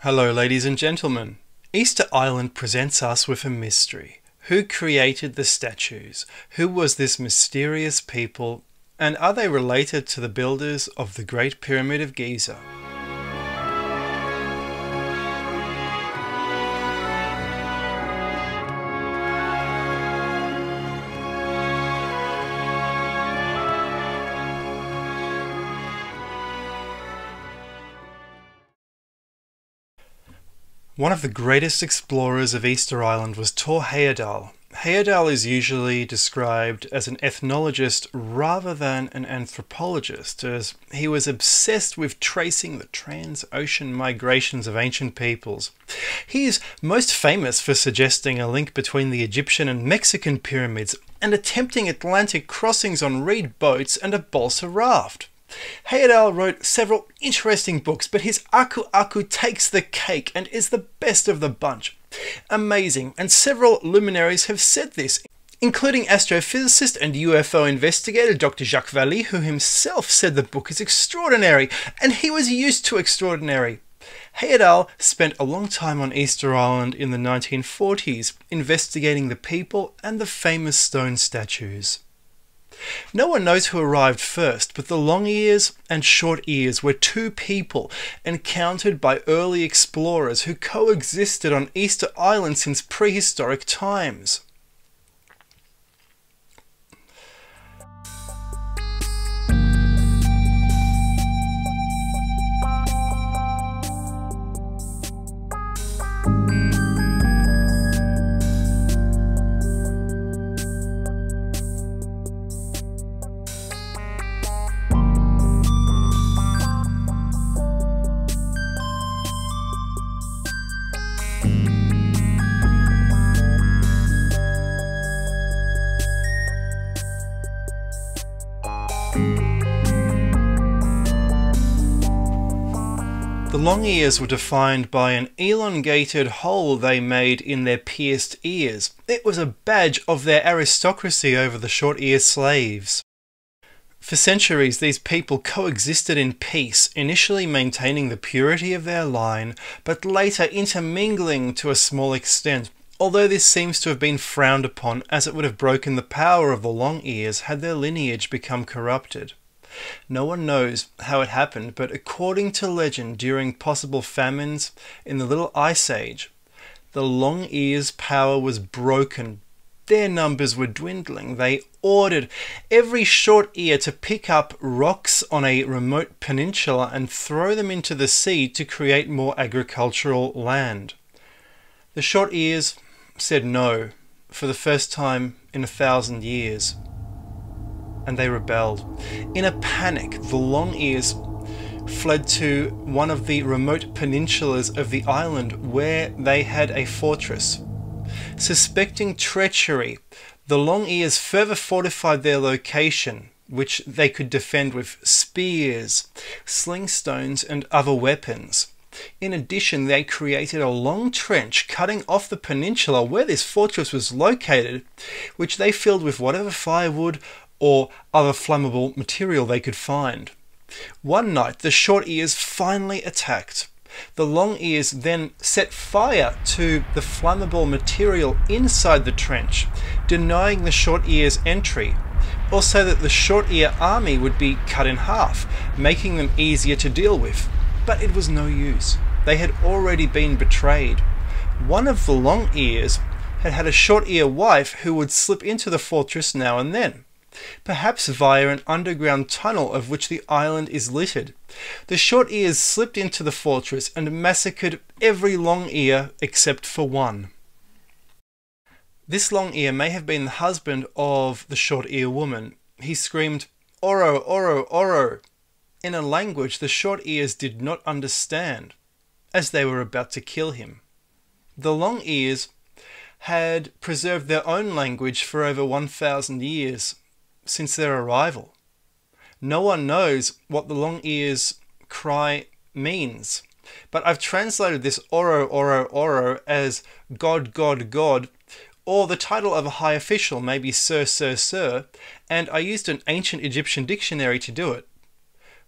Hello ladies and gentlemen. Easter Island presents us with a mystery. Who created the statues? Who was this mysterious people? And are they related to the builders of the Great Pyramid of Giza? One of the greatest explorers of Easter Island was Tor Heyerdahl. Heyerdahl is usually described as an ethnologist rather than an anthropologist, as he was obsessed with tracing the trans-ocean migrations of ancient peoples. He is most famous for suggesting a link between the Egyptian and Mexican pyramids and attempting Atlantic crossings on reed boats and a balsa raft. Heyerdahl wrote several interesting books, but his AKU-AKHIVI takes the cake and is the best of the bunch. Amazing, and several luminaries have said this, including astrophysicist and UFO investigator Dr. Jacques Vallée, who himself said the book is extraordinary, and he was used to extraordinary. Heyerdahl spent a long time on Easter Island in the 1940s, investigating the people and the famous stone statues. No one knows who arrived first, but the long ears and short ears were two people encountered by early explorers who coexisted on Easter Island since prehistoric times. The long ears were defined by an elongated hole they made in their pierced ears. It was a badge of their aristocracy over the short-ear slaves. For centuries, these people coexisted in peace, initially maintaining the purity of their line, but later intermingling to a small extent, although this seems to have been frowned upon, as it would have broken the power of the long ears had their lineage become corrupted. No one knows how it happened, but according to legend, during possible famines in the Little Ice Age, the long ears' power was broken. Their numbers were dwindling. They ordered every short ear to pick up rocks on a remote peninsula and throw them into the sea to create more agricultural land. The short ears said no for the first time in 1,000 years. And they rebelled. In a panic, the long ears fled to one of the remote peninsulas of the island where they had a fortress. Suspecting treachery, the long ears further fortified their location, which they could defend with spears, sling stones, and other weapons. In addition, they created a long trench cutting off the peninsula where this fortress was located, which they filled with whatever firewood or other flammable material they could find. One night, the short ears finally attacked. The long ears then set fire to the flammable material inside the trench, denying the short ears entry, also that the short ear army would be cut in half, making them easier to deal with. But it was no use. They had already been betrayed. One of the long ears had a short ear wife who would slip into the fortress now and then, perhaps via an underground tunnel of which the island is littered. The short ears slipped into the fortress and massacred every long ear except for one. This long ear may have been the husband of the short ear woman. He screamed, "Oro, Oro, Oro," in a language the short ears did not understand, as they were about to kill him. The long ears had preserved their own language for over 1,000 years, since their arrival. No one knows what the long ears cry means, but I've translated this Oro, Oro, Oro as God, God, God, or the title of a high official, maybe Sir, Sir, Sir, and I used an ancient Egyptian dictionary to do it.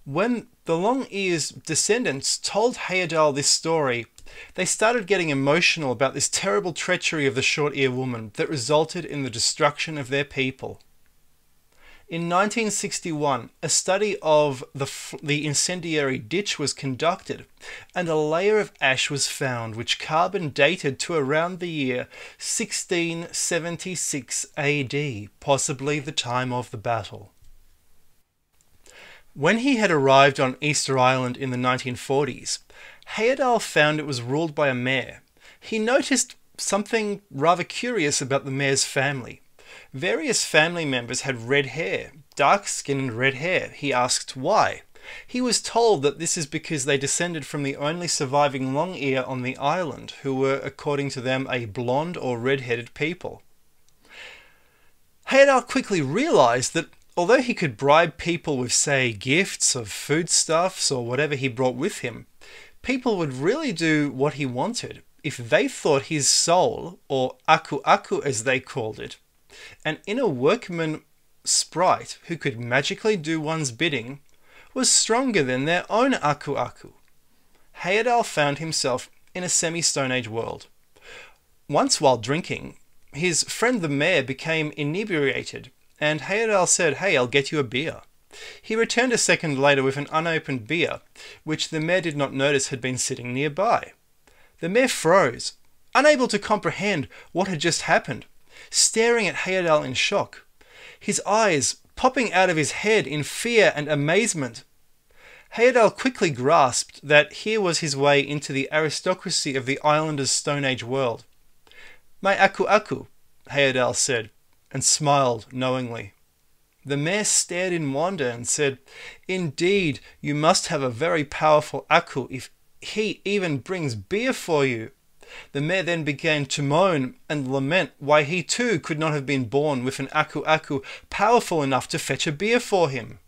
When the long ears' descendants told Heyerdahl this story, They started getting emotional about this terrible treachery of the short-ear woman that resulted in the destruction of their people. In 1961, a study of the incendiary ditch was conducted, and a layer of ash was found which carbon dated to around the year 1676 AD, possibly the time of the battle. When he had arrived on Easter Island in the 1940s, Heyerdahl found it was ruled by a mayor. He noticed something rather curious about the mayor's family. Various family members had red hair, dark skin and red hair. He asked why. He was told that this is because they descended from the only surviving long ear on the island, who were, according to them, a blonde or red-headed people. Heyerdahl quickly realized that although he could bribe people with, say, gifts of foodstuffs or whatever he brought with him, people would really do what he wanted if they thought his soul, or AKU-AKHIVI as they called it, an inner workman sprite who could magically do one's bidding, was stronger than their own AKU-AKHIVI. Heyerdahl found himself in a semi-Stone Age world. Once while drinking, his friend the mayor became inebriated, and Heyerdahl said, "Hey, I'll get you a beer." He returned a second later with an unopened beer, which the mayor did not notice had been sitting nearby. The mayor froze, unable to comprehend what had just happened, staring at Heyerdahl in shock, his eyes popping out of his head in fear and amazement. Heyerdahl quickly grasped that here was his way into the aristocracy of the islanders' Stone Age world. "My AKU-AKHIVI," Heyerdahl said, and smiled knowingly. The mayor stared in wonder and said, "Indeed, you must have a very powerful AKU if he even brings beer for you." The mayor then began to moan and lament why he too could not have been born with an AKU-AKHIVI powerful enough to fetch a beer for him.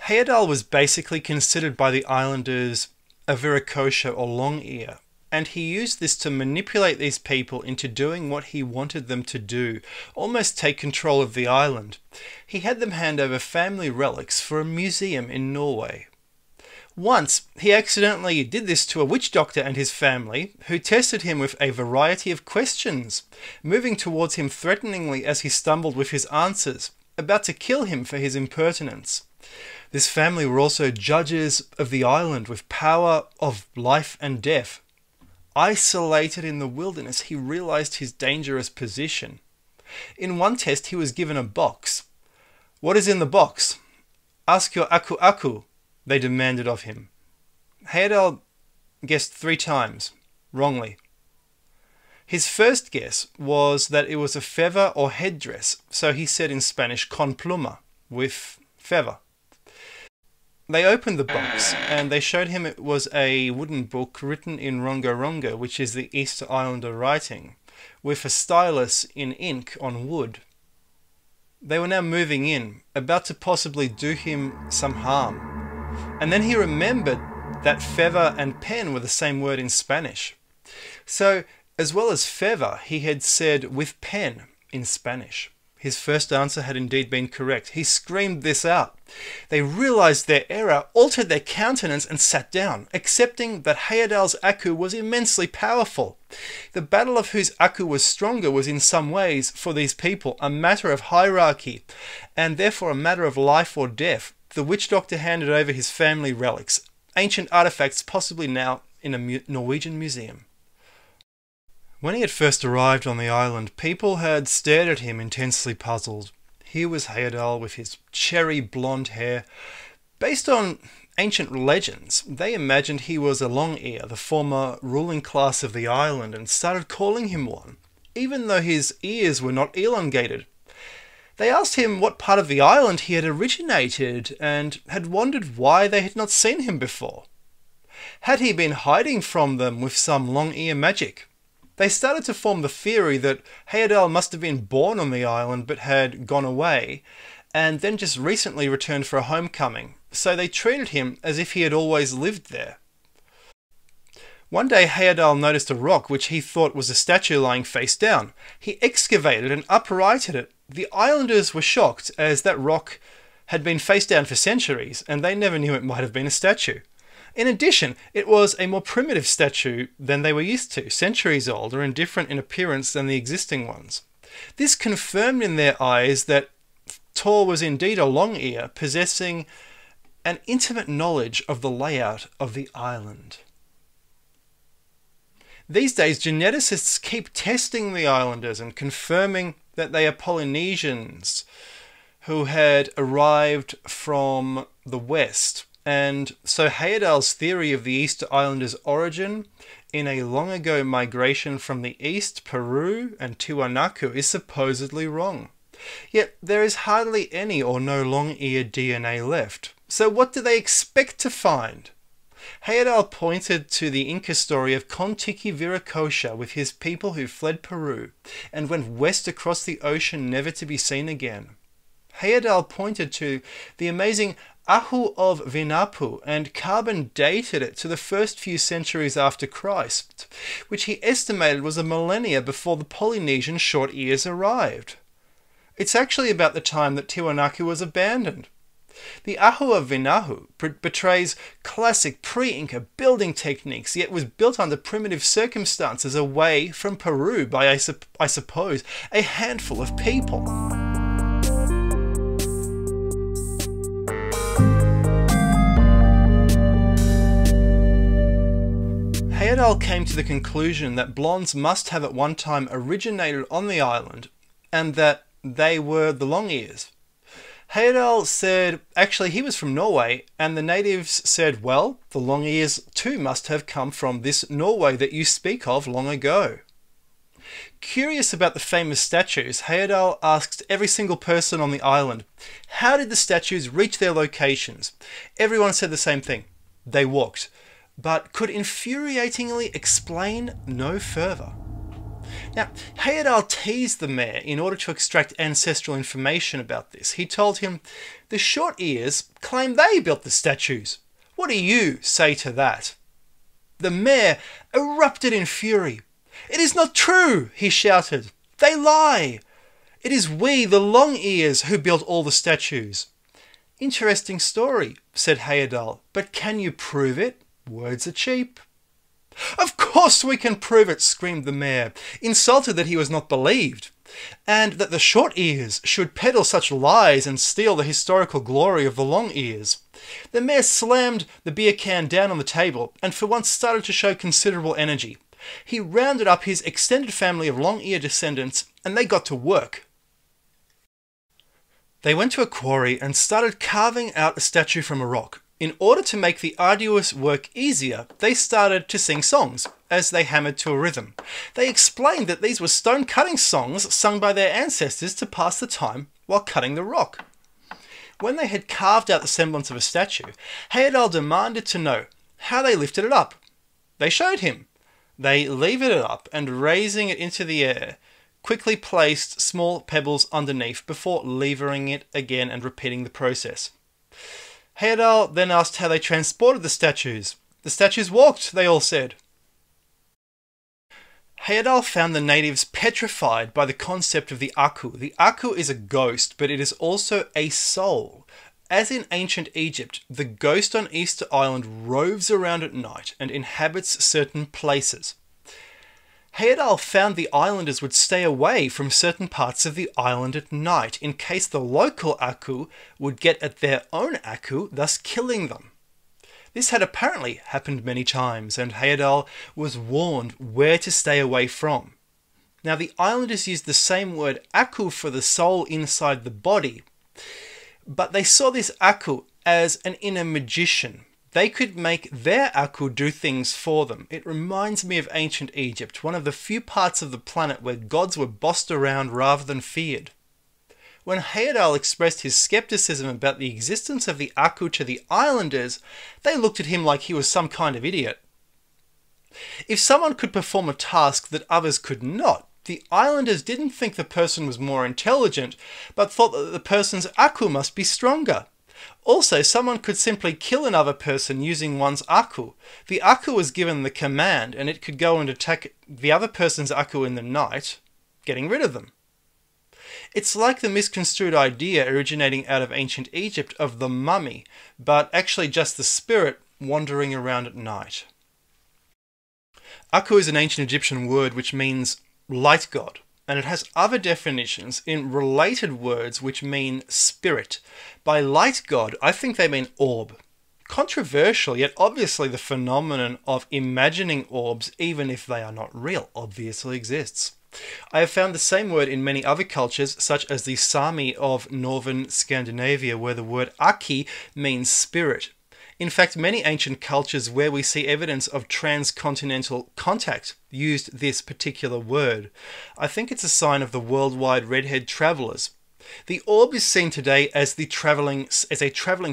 Heyerdahl was basically considered by the islanders a viracocha or long ear, and he used this to manipulate these people into doing what he wanted them to do, almost take control of the island. He had them hand over family relics for a museum in Norway. Once, he accidentally did this to a witch doctor and his family, who tested him with a variety of questions, moving towards him threateningly as he stumbled with his answers, about to kill him for his impertinence. This family were also judges of the island with power of life and death. Isolated in the wilderness, he realized his dangerous position. In one test, he was given a box. "What is in the box?" "Ask your AKU-AKHIVI," they demanded of him. Heyerdahl guessed 3 times, wrongly. His first guess was that it was a feather or headdress, so he said in Spanish, "con pluma," with feather. They opened the box, and they showed him it was a wooden book written in rongo-rongo, which is the Easter Islander writing, with a stylus in ink on wood. They were now moving in, about to possibly do him some harm. And then he remembered that feather and pen were the same word in Spanish. So, as well as feather, he had said with pen in Spanish. His first answer had indeed been correct. He screamed this out. They realized their error, altered their countenance, and sat down, accepting that Heyerdahl's AKU was immensely powerful. The battle of whose AKU was stronger was in some ways, for these people, a matter of hierarchy, and therefore a matter of life or death. The witch doctor handed over his family relics, ancient artifacts possibly now in a Norwegian museum. When he had first arrived on the island, people had stared at him intensely puzzled. Here was Heyerdahl with his cherry blonde hair. Based on ancient legends, they imagined he was a long ear, the former ruling class of the island, and started calling him one, even though his ears were not elongated. They asked him what part of the island he had originated, and had wondered why they had not seen him before. Had he been hiding from them with some long ear magic? They started to form the theory that Heyerdahl must have been born on the island but had gone away, and then just recently returned for a homecoming, so they treated him as if he had always lived there. One day Heyerdahl noticed a rock which he thought was a statue lying face down. He excavated and uprighted it. The islanders were shocked, as that rock had been face down for centuries, and they never knew it might have been a statue. In addition, it was a more primitive statue than they were used to, centuries older and different in appearance than the existing ones. This confirmed in their eyes that Tor was indeed a long ear, possessing an intimate knowledge of the layout of the island. These days, geneticists keep testing the islanders and confirming that they are Polynesians who had arrived from the west. And so Heyerdahl's theory of the Easter Islanders' origin in a long ago migration from the east, Peru and Tiwanaku, is supposedly wrong. Yet there is hardly any or no long-eared DNA left. So what do they expect to find? Heyerdahl pointed to the Inca story of Kontiki Viracocha with his people who fled Peru and went west across the ocean never to be seen again. Heyerdahl pointed to the amazing Akhkhu of Vinapu and carbon dated it to the first few centuries after Christ, which he estimated was a millennia before the Polynesian short ears arrived. It's actually about the time that Tiwanaku was abandoned. The Akhkhu of Vinahu betrays classic pre-Inca building techniques, yet was built under primitive circumstances away from Peru by, I suppose, a handful of people. Heyerdahl came to the conclusion that blondes must have at one time originated on the island, and that they were the long ears. Heyerdahl said actually he was from Norway, and the natives said, well, the long ears too must have come from this Norway that you speak of long ago. Curious about the famous statues, Heyerdahl asked every single person on the island, how did the statues reach their locations? Everyone said the same thing. They walked, but could infuriatingly explain no further. Now, Heyerdahl teased the mayor in order to extract ancestral information about this. He told him, the short ears claim they built the statues. What do you say to that? The mayor erupted in fury. It is not true, he shouted. They lie. It is we, the long ears, who built all the statues. Interesting story, said Heyerdahl, but can you prove it? Words are cheap. Of course we can prove it, screamed the mayor, insulted that he was not believed, and that the short ears should peddle such lies and steal the historical glory of the long ears. The mayor slammed the beer can down on the table and for once started to show considerable energy. He rounded up his extended family of long ear descendants and they got to work. They went to a quarry and started carving out a statue from a rock. In order to make the arduous work easier, they started to sing songs as they hammered to a rhythm. They explained that these were stone-cutting songs sung by their ancestors to pass the time while cutting the rock. When they had carved out the semblance of a statue, Heyerdahl demanded to know how they lifted it up. They showed him. They levered it up and, raising it into the air, quickly placed small pebbles underneath before levering it again and repeating the process. Heyerdahl then asked how they transported the statues. The statues walked, they all said. Heyerdahl found the natives petrified by the concept of the Akhkhu. The Akhkhu is a ghost, but it is also a soul. As in ancient Egypt, the ghost on Easter Island roves around at night and inhabits certain places. Heyerdahl found the islanders would stay away from certain parts of the island at night in case the local Akhkhu would get at their own Akhkhu, thus killing them. This had apparently happened many times, and Heyerdahl was warned where to stay away from. Now, the islanders used the same word Akhkhu for the soul inside the body, but they saw this Akhkhu as an inner magician. They could make their Akhkhu do things for them. It reminds me of ancient Egypt, one of the few parts of the planet where gods were bossed around rather than feared. When Heyerdahl expressed his skepticism about the existence of the Akhkhu to the islanders, they looked at him like he was some kind of idiot. If someone could perform a task that others could not, the islanders didn't think the person was more intelligent, but thought that the person's Akhkhu must be stronger. Also, someone could simply kill another person using one's Akhkhu. The Akhkhu was given the command and it could go and attack the other person's Akhkhu in the night, getting rid of them. It's like the misconstrued idea originating out of ancient Egypt of the mummy, but actually just the spirit wandering around at night. Akhkhu is an ancient Egyptian word which means light god, and it has other definitions in related words which mean spirit. By light god, I think they mean orb. Controversial, yet obviously the phenomenon of imagining orbs, even if they are not real, obviously exists. I have found the same word in many other cultures, such as the Sami of northern Scandinavia, where the word Akki means spirit. In fact, many ancient cultures where we see evidence of transcontinental contact used this particular word. I think it's a sign of the worldwide redhead travellers. The orb is seen today as a travelling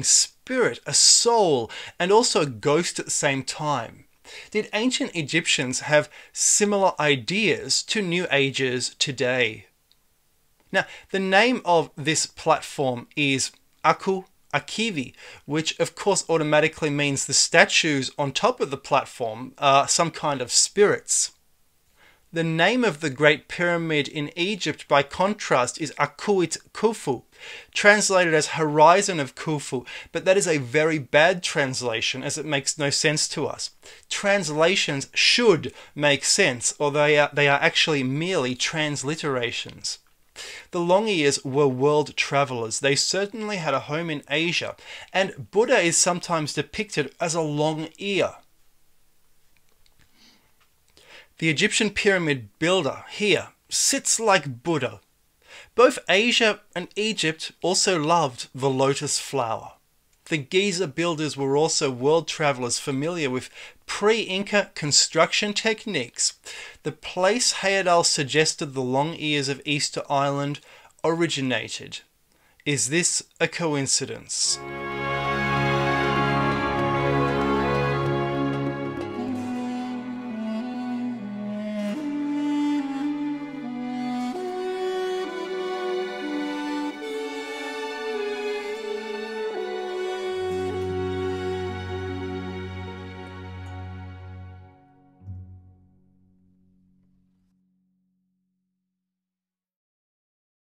spirit, a soul, and also a ghost at the same time. Did ancient Egyptians have similar ideas to New Agers today? Now, the name of this platform is AKU-AKHIVI, which of course automatically means the statues on top of the platform are some kind of spirits. The name of the Great Pyramid in Egypt, by contrast, is AKHET KHUFU, translated as Horizon of Khufu, but that is a very bad translation as it makes no sense to us. Translations should make sense, or they are actually merely transliterations. The long ears were world travellers. They certainly had a home in Asia, and Buddha is sometimes depicted as a long ear. The Egyptian pyramid builder here sits like Buddha. Both Asia and Egypt also loved the lotus flower. The Giza builders were also world travellers familiar with pre-Inca construction techniques. The place Hayedal suggested the long ears of Easter Island originated. Is this a coincidence?